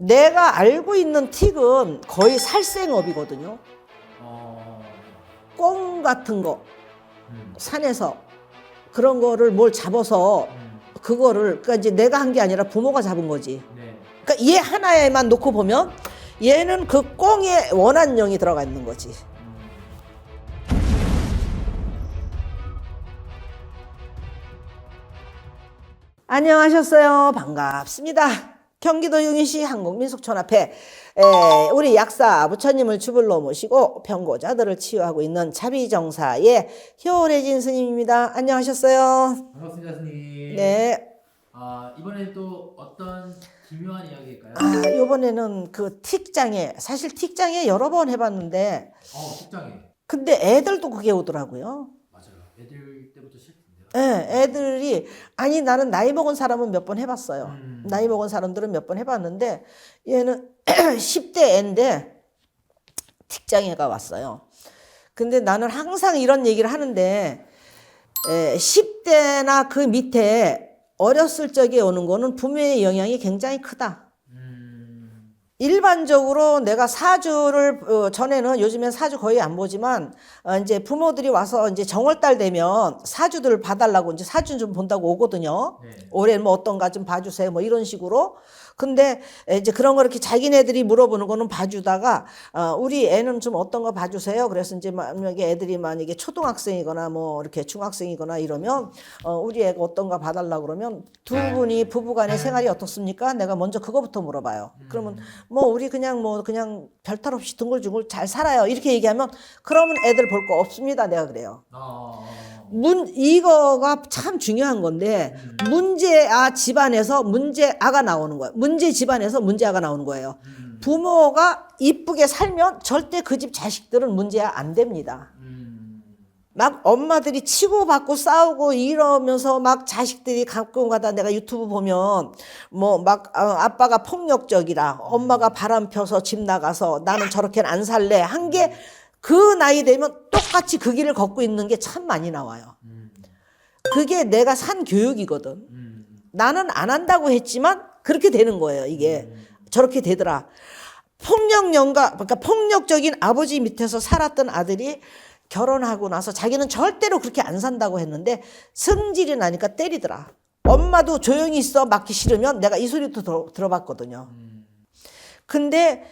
내가 알고 있는 틱은 거의 살생업이거든요. 꽁 같은 거 산에서 그런 거를 뭘 잡아서 그거를 그러니까 이제 내가 한 게 아니라 부모가 잡은 거지. 그러니까 얘 하나에만 놓고 보면 얘는 그 꽁에 원한령이 들어가 있는 거지. 안녕하셨어요. 반갑습니다. 경기도 용인시 한국민속촌 앞에 우리 약사 부처님을 주불러 모시고 병고자들을 치유하고 있는 자비정사의 효래진 스님입니다. 안녕하셨어요. 반갑습니다, 스님. 네. 이번에 또 어떤 기묘한 이야기일까요? 이번에는 그 틱장애, 사실 틱장애 여러 번 해봤는데 식장에. 근데 애들도 그게 오더라고요. 맞아요. 애들 때부터 시작된대요. 네, 애들이 아니 나는 나이 먹은 사람은 몇 번 해봤어요. 나이 먹은 사람들은 몇 번 해봤는데 얘는 10대 애인데 틱장애가 왔어요. 근데 나는 항상 이런 얘기를 하는데 10대나 그 밑에 어렸을 적에 오는 거는 부모의 영향이 굉장히 크다. 일반적으로 내가 사주를 전에는 요즘엔 사주 거의 안 보지만 이제 부모들이 와서 이제 정월달 되면 사주들을 봐달라고 이제 사주 좀 본다고 오거든요. 네. 올해 뭐 어떤가 좀 봐주세요. 뭐 이런 식으로. 근데 이제 그런 거 이렇게 자기네들이 물어보는 거는 봐주다가 우리 애는 좀 어떤 거 봐주세요. 그래서 이제 만약에 애들이 만약에 초등학생이거나 뭐 이렇게 중학생이거나 이러면 우리 애가 어떤가 봐달라고 그러면 두 분이 부부간의 생활이 어떻습니까? 내가 먼저 그거부터 물어봐요. 그러면 뭐 우리 그냥 별 탈 없이 둥글둥글 잘 살아요. 이렇게 얘기하면 그러면 애들 볼 거 없습니다. 내가 그래요. 이거가 참 중요한 건데 문제아 집안에서 문제아가 나오는 거예요. 문제 집안에서 문제아가 나오는 거예요. 부모가 이쁘게 살면 절대 그 집 자식들은 문제아 안 됩니다. 막 엄마들이 치고받고 싸우고 이러면서 막 자식들이 가끔 가다 내가 유튜브 보면 뭐 막 아빠가 폭력적이라 엄마가 바람 펴서 집 나가서 나는 저렇게는 안 살래 한 게 그 나이 되면 똑같이 그 길을 걷고 있는 게 참 많이 나와요. 그게 내가 산 교육이거든. 나는 안 한다고 했지만 그렇게 되는 거예요. 이게 저렇게 되더라. 그러니까 폭력적인 아버지 밑에서 살았던 아들이 결혼하고 나서 자기는 절대로 그렇게 안 산다고 했는데 성질이 나니까 때리더라. 엄마도 조용히 있어 맞기 싫으면 내가 이 소리도 들어봤거든요. 근데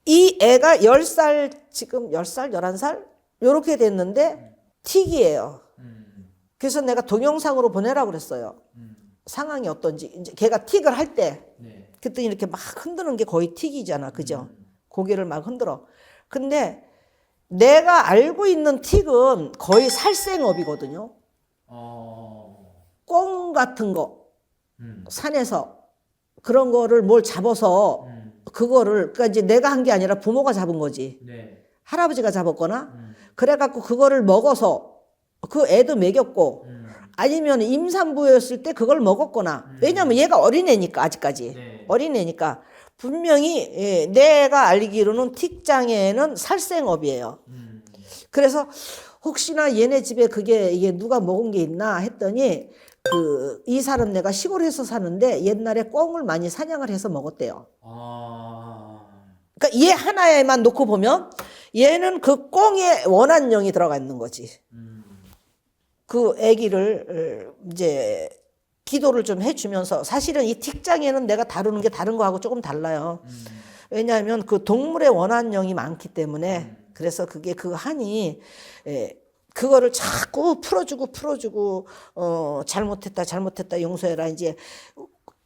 이 애가 10살 지금 10살 11살 요렇게 됐는데 틱이에요. 그래서 내가 동영상으로 보내라고 그랬어요. 상황이 어떤지. 이제 걔가 틱을 할 때 그랬더니 이렇게 막 흔드는 게 거의 틱이잖아. 그죠? 고개를 막 흔들어. 근데 내가 알고 있는 틱은 거의 살생업이거든요. 꽁 같은 거 산에서 그런 거를 뭘 잡아서 그거를 그러니까 이제 내가 한 게 아니라 부모가 잡은 거지. 할아버지가 잡았거나 그래갖고 그거를 먹어서 그 애도 먹였고 아니면 임산부였을 때 그걸 먹었거나 왜냐면 얘가 어린애니까 아직까지 어린애니까 분명히 내가 알기로는 틱장애는 살생업이에요. 그래서 혹시나 얘네 집에 이게 누가 먹은 게 있나 했더니 이 사람 내가 시골에서 사는데 옛날에 꿩을 많이 사냥을 해서 먹었대요. 그러니까 얘 하나에만 놓고 보면 얘는 그 꿩에 원한령이 들어가 있는 거지. 그 아기를 이제 기도를 좀 해주면서 사실은 이 틱장애는 내가 다루는 게 다른 거하고 조금 달라요. 왜냐하면 그 동물의 원한령이 많기 때문에 그래서 그게 그 한이 그거를 자꾸 풀어주고 잘못했다 용서해라 이제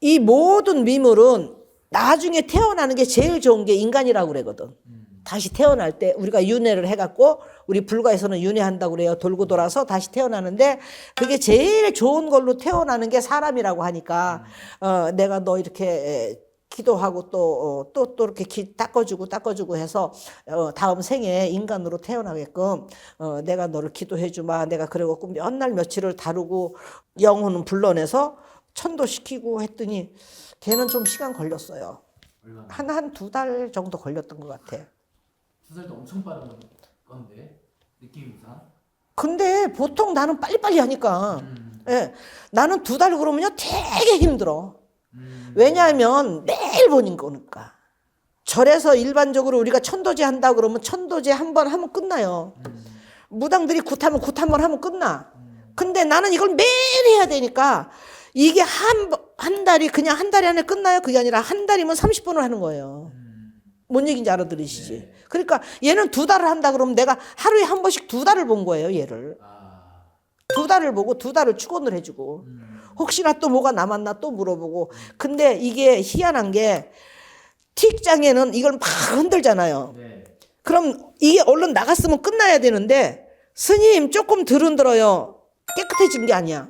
이 모든 미물은 나중에 태어나는 게 제일 좋은 게 인간이라고 그러거든. 다시 태어날 때 우리가 윤회를 해갖고 우리 불가에서는 윤회한다고 그래요. 돌고 돌아서 다시 태어나는데 그게 제일 좋은 걸로 태어나는 게 사람이라고 하니까 내가 너 이렇게 기도하고 또 이렇게 닦아주고 해서 다음 생에 인간으로 태어나게끔 내가 너를 기도해주마. 내가 그래갖고 몇 날 며칠을 다루고 영혼은 불러내서 천도시키고 했더니 걔는 좀 시간 걸렸어요. 한 2달 정도 걸렸던 것 같아. 2살도 엄청 빠른 건데 느낌상. 근데 보통 나는 빨리빨리 하니까 나는 2달 그러면요 되게 힘들어. 왜냐하면 매일 보는 거니까. 절에서 일반적으로 우리가 천도제 한다 그러면 천도제 한 번 하면 끝나요. 무당들이 굿하면 굿 한 번 하면 끝나. 근데 나는 이걸 매일 해야 되니까 이게 한 달이 그냥 한 달이 안에 끝나요? 그게 아니라 한 달이면 30번을 하는 거예요. 뭔 얘기인지 알아들으시지? 네. 그러니까 얘는 2달을 한다 그러면 내가 하루에 한 번씩 2달을 본 거예요, 얘를. 아, 2달을 보고 2달을 축원을 해주고 혹시나 또 뭐가 남았나 또 물어보고. 근데 이게 희한한 게 틱장에는 이걸 막 흔들잖아요. 네. 그럼 이게 얼른 나갔으면 끝나야 되는데 스님 조금 덜 흔들어요. 깨끗해진 게 아니야.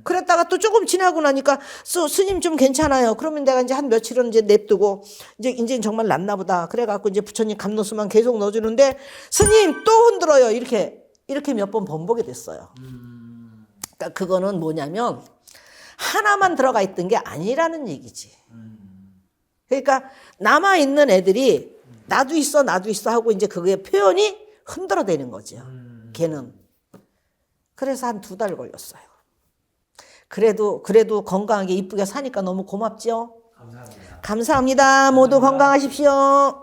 그랬다가 또 조금 지나고 나니까 스님 좀 괜찮아요. 그러면 내가 이제 한 며칠은 이제 냅두고 이제 정말 낫나 보다. 그래갖고 이제 부처님 감로수만 계속 넣어주는데 스님 또 흔들어요. 이렇게 몇 번 번복이 됐어요. 그러니까 그거는 뭐냐면 하나만 들어가 있던 게 아니라는 얘기지. 그러니까 남아있는 애들이 나도 있어 하고 이제 그게 표현이 흔들어대는 거죠. 걔는. 그래서 한 2달 걸렸어요. 그래도 건강하게 이쁘게 사니까 너무 고맙죠. 감사합니다. 감사합니다. 모두 건강하십시오.